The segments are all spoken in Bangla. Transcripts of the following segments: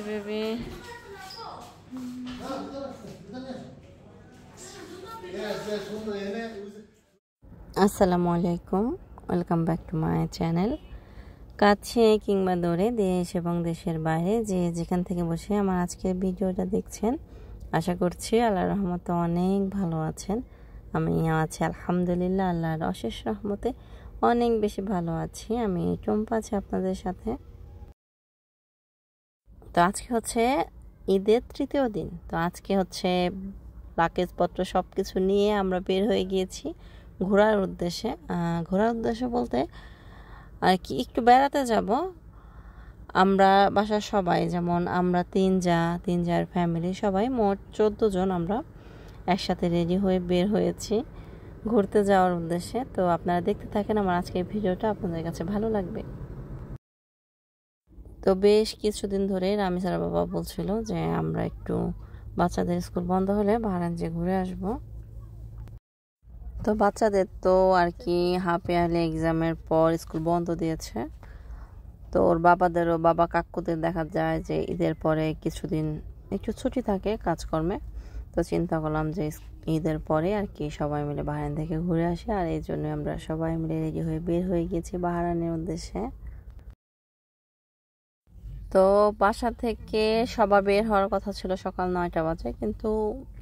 বেবি। আসসালামু আলাইকুম, welcome back to my channel. কাছে কিংবা দূরে, দেশ এবং দেশের বাইরে যে যেখান থেকে বসে আমার আজকের ভিডিওটা দেখছেন, আশা করছি আল্লাহর রহমতে অনেক ভালো আছেন। আমি আছি আলহামদুলিল্লাহ, আল্লাহর অশেষ রহমতে অনেক বেশি ভালো আছি। আমি টুম্পা আছি আপনাদের সাথে। তো আজকে হচ্ছে ঈদের তৃতীয় দিন। তো আজকে হচ্ছে লাগেজপত্র সব কিছু নিয়ে আমরা বের হয়ে গিয়েছি ঘোরার উদ্দেশ্যে। ঘোরার উদ্দেশ্য বলতে আর কি, একটু বেড়াতে যাব। আমরা বাসার সবাই, যেমন আমরা তিন জার ফ্যামিলি, সবাই মোট 14 জন আমরা একসাথে রেডি হয়ে বের হয়েছি ঘুরতে যাওয়ার উদ্দেশ্যে। তো আপনারা দেখতে থাকেন আমার আজকের ভিডিওটা, আপনাদের কাছে ভালো লাগবে। তো বেশ কিছুদিন ধরে রামিসার বাবা বলছিল যে আমরা একটু বাচ্চাদের স্কুল বন্ধ হলে বাহারান যে ঘুরে আসব। তো বাচ্চাদের তো আর কি হাফ ইয়ারলি এক্সামের পর স্কুল বন্ধ দিয়েছে। তো ওর বাবা কাকুদের দেখা যায় যে ঈদের পরে কিছুদিন একটু ছুটি থাকে কাজকর্মে। তো চিন্তা করলাম যে ঈদের পরে আর কি সবাই মিলে বাহারান থেকে ঘুরে আসি, আর এই জন্য আমরা সবাই মিলে রেডি হয়ে বের হয়ে গেছি বাহারানের উদ্দেশ্যে। তো বাসা থেকে সবার বের হওয়ার কথা ছিল সকাল 9টা বাজে, কিন্তু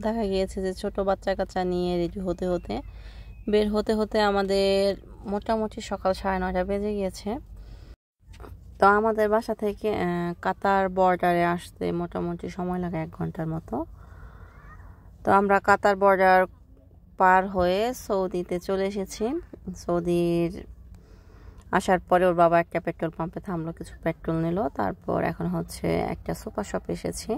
দেখা গিয়েছে যে ছোট বাচ্চা কাচ্চা নিয়ে রেডি বের হতে হতে আমাদের মোটামুটি সকাল 9:30 বেজে গিয়েছে। তো আমাদের বাসা থেকে কাতার বর্ডারে আসতে মোটামুটি সময় লাগে 1 ঘন্টার মতো। তো আমরা কাতার বর্ডার পার হয়ে সৌদিতে চলে এসেছি। সৌদির আসার পরে ওর বাবা একটা পেট্রোল পাম্পে থামলো, কিছু পেট্রোল নিল। তারপর এখন হচ্ছে একটা সুপার শপে এসেছি।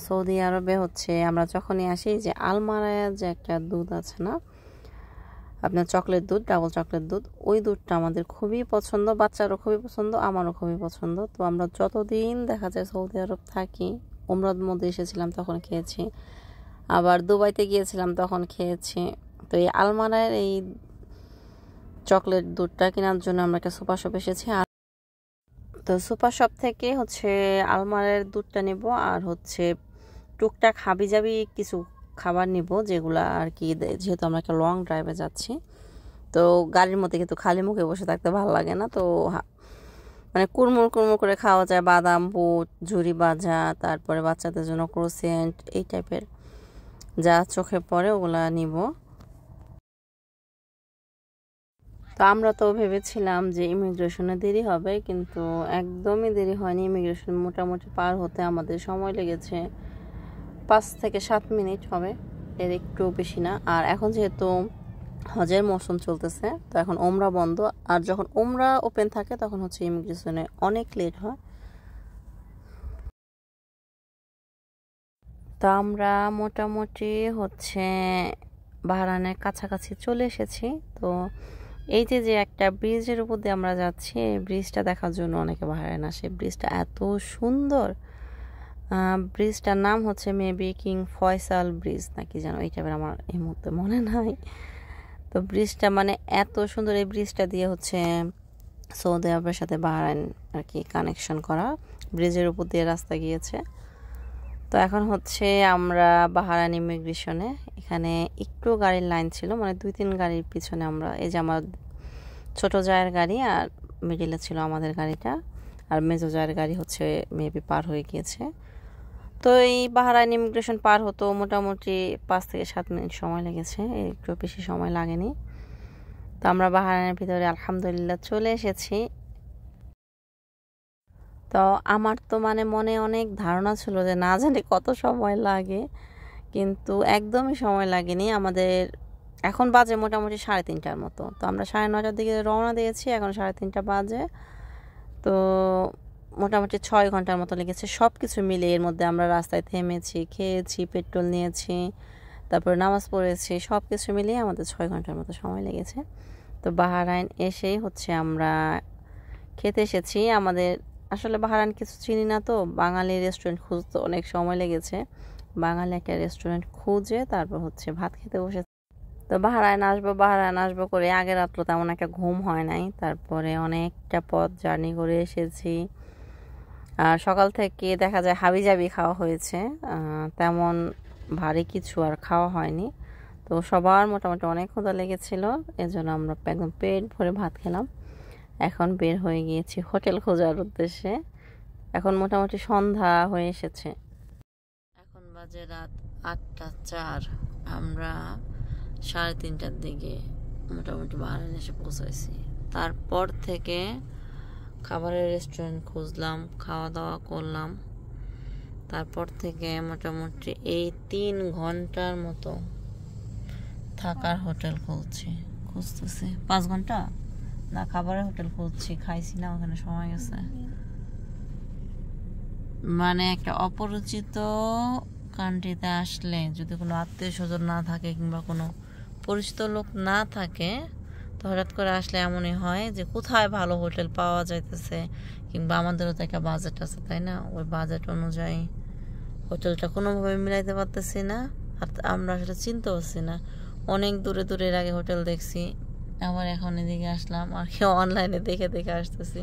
সৌদি আরবে হচ্ছে আমরা যখনই আসি, যে আলমারায় যে একটা দুধ আছে না, আপনার চকলেট দুধ, ডাবল চকলেট দুধ, ওই দুধটা আমাদের খুবই পছন্দ, বাচ্চারও খুবই পছন্দ, আমারও খুবই পছন্দ। তো আমরা যতদিন দেখা যায় সৌদি আরব থাকি, উমরার মধ্যে এসেছিলাম তখন খেয়েছি, আবার দুবাইতে গিয়েছিলাম তখন খেয়েছি। তো এই আলমারায় এই চকলেট দুধটা কেনার জন্য আমরা একটা সুপার শপ এসেছি। তো সুপার শপ থেকে হচ্ছে আলমারের দুধটা নেব, আর হচ্ছে টুকটাক হাবিজাবি কিছু খাবার নিব, যেগুলা আর কি, যেহেতু আমরা একটা লং ড্রাইভে যাচ্ছি। তো গাড়ির মধ্যে কিন্তু খালি মুখে বসে থাকতে ভালো লাগে না। তো মানে কুড়মুড় করে খাওয়া যায়, বাদাম, বুট, ঝুরি ভাজা, তারপরে বাচ্চাদের জন্য ক্রোসেন্ট, এই টাইপের যা চোখে পড়ে ওগুলা নিব। তো আমরা তো ভেবেছিলাম যে ইমিগ্রেশনে দেরি হবে, কিন্তু একদমই দেরি হয়নি। ইমিগ্রেশন মোটামুটি পার হতে আমাদের সময় লেগেছে 5 থেকে 7 মিনিট হবে, এর একটু বেশি না। আর এখন যেহেতু হজের মৌসুম চলতেছে, তো এখন ওমরা বন্ধ, আর যখন ওমরা ওপেন থাকে তখন হচ্ছে ইমিগ্রেশনে অনেক লেট হয়। তো আমরা মোটামুটি হচ্ছে বাহরানের কাছাকাছি চলে এসেছি। তো এই যে একটা ব্রিজের উপর দিয়ে আমরা যাচ্ছি, এই ব্রিজটা দেখার জন্য অনেকে বাহরাইন আসে। ব্রিজটা এত সুন্দর। ব্রিজটার নাম হচ্ছে মেবি কিং ফয়সাল ব্রিজ নাকি যেন, এই টাইপের, আমার এই মুহূর্তে মনে নাই। তো ব্রিজটা মানে এত সুন্দর, এই ব্রিজটা দিয়ে হচ্ছে সৌদি আরবের সাথে বাহরাইন আর কি কানেকশন করা, ব্রিজের উপর দিয়ে রাস্তা গিয়েছে। তো এখন হচ্ছে আমরা বাহরাইন ইমিগ্রেশনে, এখানে একটু গাড়ির লাইন ছিল, মানে 2-3 গাড়ির পিছনে আমরা, এই যে আমার ছোট জায়ের গাড়ি আর মিডিলে ছিল আমাদের গাড়িটা, আর মেজো জায়ের গাড়ি হচ্ছে মেবি পার হয়ে গিয়েছে। তো এই বাহরাইন ইমিগ্রেশন পার হতো মোটামুটি 5 থেকে 7 মিনিট সময় লেগেছে, একটু বেশি সময় লাগেনি। তো আমরা বাহরাইনের ভিতরে আলহামদুলিল্লাহ চলে এসেছি। তো আমার তো মানে মনে অনেক ধারণা ছিল যে না জানি কত সময় লাগে, কিন্তু একদমই সময় লাগেনি। আমাদের এখন বাজে মোটামুটি 3:30টার মতো। তো আমরা 9:30টার দিকে রওনা দিয়েছি, এখন 3:30টা বাজে। তো মোটামুটি 6 ঘন্টার মতো লেগেছে সব কিছু মিলে। এর মধ্যে আমরা রাস্তায় থেমেছি, খেয়েছি, পেট্রোল নিয়েছি, তারপরে নামাজ পড়েছি, সব কিছু মিলিয়ে আমাদের 6 ঘন্টার মতো সময় লেগেছে। তো বাহরাইন এসেই হচ্ছে আমরা খেতে এসেছি। আমাদের আসলে বাহরাইন কিছু চিনি না, তো বাঙালি রেস্টুরেন্ট খুঁজতে অনেক সময় লেগেছে। বাঙালি একটা রেস্টুরেন্ট খুঁজে তারপর হচ্ছে ভাত খেতে বসে। তো বাহরাইন আসবো করে আগের রাত্রে তেমন একটা ঘুম হয় নাই। তারপরে অনেকটা পথ জার্নি করে এসেছি। আর সকাল থেকে দেখা যায় হাবিজাবি খাওয়া হয়েছে, তেমন ভারী কিছু আর খাওয়া হয়নি। তো সবার মোটামুটি অনেক ক্ষুধা লেগেছিল, এজন্য আমরা একদম পেট ভরে ভাত খেলাম। এখন বের হয়ে গিয়েছি হোটেল খোঁজার উদ্দেশ্যে। এখন মোটামুটি সন্ধ্যা হয়ে এসেছে, এখন বাজে রাত 8:04। আমরা 3:30টার দিকে মোটামুটি বাহারাইন এসে পৌঁছাইছি। তারপর থেকে খাবারের রেস্টুরেন্ট খুঁজলাম, খাওয়া দাওয়া করলাম। তারপর থেকে মোটামুটি এই 3 ঘন্টার মতো থাকার হোটেল খুঁজতেছি। 5 ঘন্টা না, খাবারের হোটেল খুঁজছি, খাইছি না, ওখানে সময় গেছে। মানে একটা অপরিচিত কান্ট্রিতে আসলে যদি কোনো আত্মীয় স্বজন না থাকে কিংবা কোনো পরিচিত লোক না থাকে, তো হঠাৎ করে আসলে এমনই হয় যে কোথায় ভালো হোটেল পাওয়া যাইতেছে, কিংবা আমাদেরও তো একটা বাজেট আছে, তাই না? ওই বাজেট অনুযায়ী হোটেলটা কোনোভাবে মিলাইতে পারতেছি না। আর আমরা আসলে চিনতে পারছি না, অনেক দূরে দূরে এর আগে হোটেল দেখছি, আবার এখন এদিকে আসলাম আর কেউ অনলাইনে দেখে দেখে আসতেছি।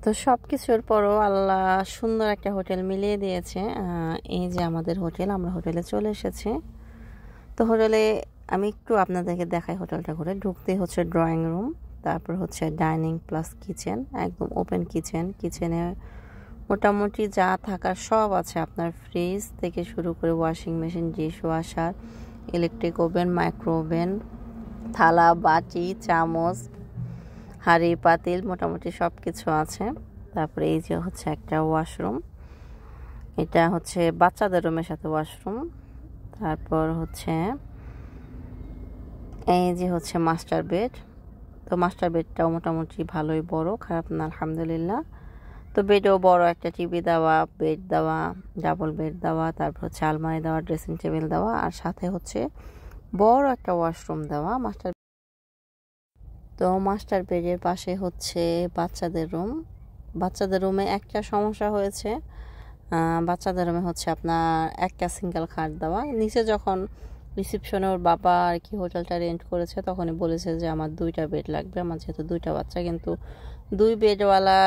তো সব কিছুর পরও আল্লাহ সুন্দর একটা হোটেল মিলিয়ে দিয়েছে। এই যে আমাদের হোটেল, আমরা হোটেলে চলে এসেছি। তো হোটেলে আমি একটু আপনাদেরকে দেখাই হোটেলটা ঘুরে। ঢুকতে হচ্ছে ড্রয়িং রুম, তারপর হচ্ছে ডাইনিং প্লাস কিচেন, একদম ওপেন কিচেন। কিচেনে মোটামুটি যা থাকার সব আছে, আপনার ফ্রিজ থেকে শুরু করে washing machine, dish washer, electric oven, micro oven, থালা বাটি চামচ, হাঁড়ি পাতিল, মোটামুটি সব কিছু আছে। তারপরে এই যে হচ্ছে একটা ওয়াশরুম, এটা হচ্ছে বাচ্চাদের রুমের সাথে ওয়াশরুম। তারপর হচ্ছে এই যে হচ্ছে মাস্টার বেড। তো মাস্টার বেডটাও মোটামুটি ভালোই বড়, খারাপ না আলহামদুলিল্লাহ। তো বেডেও বড় একটা টিভি দেওয়া, বেড দেওয়া, ডাবল বেড দেওয়া, তারপর হচ্ছে আলমারি দেওয়া, ড্রেসিং টেবিল দেওয়া, আর সাথে হচ্ছে বড় একটা ওয়াশরুম দেওয়া মাস্টার। তো মাস্টার বেডের পাশে হচ্ছে বাচ্চাদের রুম। বাচ্চাদের রুমে একটা সমস্যা হয়েছে, বাচ্চাদের রুমে হচ্ছে আপনার একটা সিঙ্গেল খাট দেওয়া। নিচে যখন রিসিপশনে ওর বাবা আর কি হোটেলটা রেন্ট করেছে, তখনই বলেছে যে আমার 2টা বেড লাগবে, আমার যেহেতু 2টা বাচ্চা। কিন্তু 2 বেডওয়ালা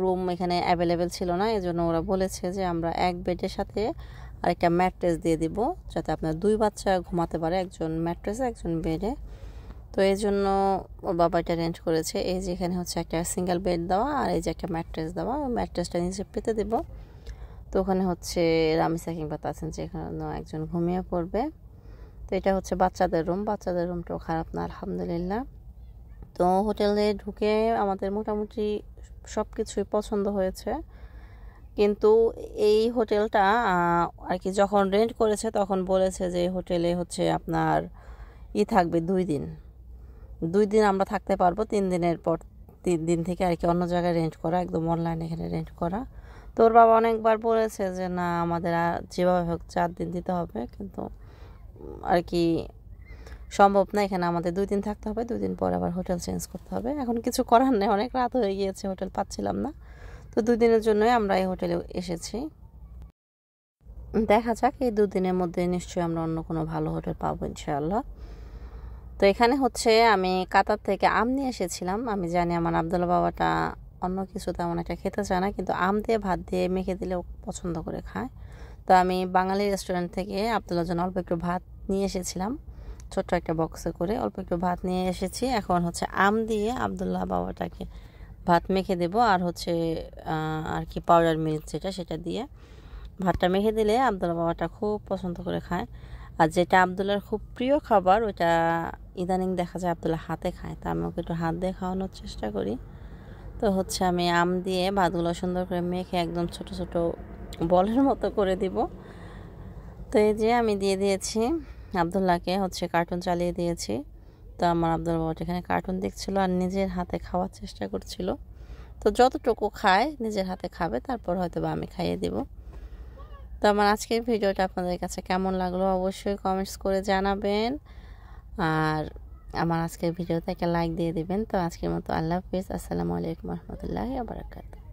রুম এখানে অ্যাভেলেবেল ছিল না, এজন্য ওরা বলেছে যে আমরা এক বেডের সাথে আরেকটা ম্যাট্রেস দিয়ে দিব, যাতে আপনার 2 বাচ্চা ঘুমাতে পারে, একজন ম্যাট্রেসে একজন বেডে। তো এই জন্য ওর বাবা এটা রেন্ট করেছে। এই যে এখানে হচ্ছে একটা সিঙ্গেল বেড দেওয়া, আর এই যে একটা ম্যাট্রেস দেওয়া, ওই ম্যাট্রেসটা নিচে পেতে দেব। তো ওখানে হচ্ছে রামিসা কিংবা তাসিন যেখানে একজন ঘুমিয়ে পড়বে। তো এটা হচ্ছে বাচ্চাদের রুম। বাচ্চাদের রুমটাও খারাপ না আলহামদুলিল্লাহ। তো হোটেলে ঢুকে আমাদের মোটামুটি সব কিছুই পছন্দ হয়েছে। কিন্তু এই হোটেলটা আর কি যখন রেন্ট করেছে তখন বলেছে যে হোটেলে হচ্ছে আপনার থাকবে 2 দিন। 2 দিন আমরা থাকতে পারবো, 3 দিনের পর 3 দিন থেকে আর কি অন্য জায়গায় রেন্ট করা, একদম অনলাইনে এখানে রেন্ট করা। তো ওর বাবা অনেকবার বলেছে যে না, আমাদের যেভাবে হোক 4 দিন দিতে হবে, কিন্তু আর কি সম্ভব না, এখানে আমাদের 2 দিন থাকতে হবে, 2 দিন পর আবার হোটেল চেঞ্জ করতে হবে। এখন কিছু করার নেই, অনেক রাত হয়ে গিয়েছে, হোটেল পাচ্ছিলাম না। তো 2 দিনের জন্যই আমরা এই হোটেলে এসেছি। দেখা যাক এই 2 দিনের মধ্যে নিশ্চয়ই আমরা অন্য কোনো ভালো হোটেল পাবো ইনশাআল্লাহ। তো এখানে হচ্ছে আমি কাতার থেকে আম নিয়ে এসেছিলাম। আমি জানি আমার আবদুল্লাহ বাবাটা অন্য কিছু তেমন একটা খেতে চায় না, কিন্তু আম দিয়ে ভাত দিয়ে মেখে দিলেও পছন্দ করে খায়। তো আমি বাঙালি রেস্টুরেন্ট থেকে আবদুল্লাহর জন্য অল্প একটু ভাত নিয়ে এসেছিলাম, ছোট্ট একটা বক্সে করে অল্প একটু ভাত নিয়ে এসেছি। এখন হচ্ছে আম দিয়ে আবদুল্লাহ বাবাটাকে ভাত মেখে দেব, আর হচ্ছে আর কি পাউডার মিল্ক সেটা দিয়ে ভাতটা মেখে দিলে আবদুল্লাহ বাবাটা খুব পছন্দ করে খায়। আর যেটা আবদুল্লাহর খুব প্রিয় খাবার, ওটা ইদানিং দেখা যায় আবদুল্লাহ হাতে খায়, তা আমি ওকে একটু হাত দিয়ে খাওয়ানোর চেষ্টা করি। তো হচ্ছে আমি আম দিয়ে ভাতগুলো সুন্দর করে মেখে একদম ছোট ছোট বলের মতো করে দিব। তো এই যে আমি দিয়ে দিয়েছি আবদুল্লাহকে, হচ্ছে কার্টুন চালিয়ে দিয়েছি। তো আমার আবদুল্লাহ বাবা এখানে কার্টুন দেখছিল আর নিজের হাতে খাওয়ার চেষ্টা করছিল। তো যতটুকু খায় নিজের হাতে খাবে, তারপর হয়তো বা আমি খাইয়ে দিব। তো আমার আজকের ভিডিওটা আপনাদের কাছে কেমন লাগলো অবশ্যই কমেন্টস করে জানাবেন, আর আমার আজকের ভিডিওতে একটা লাইক দিয়ে দিবেন। তো আজকের মতো আল্লাহ হাফিজ, আসসালামু আলাইকুম রহমতুল্লাহি ওয়া বারাকাতুহু।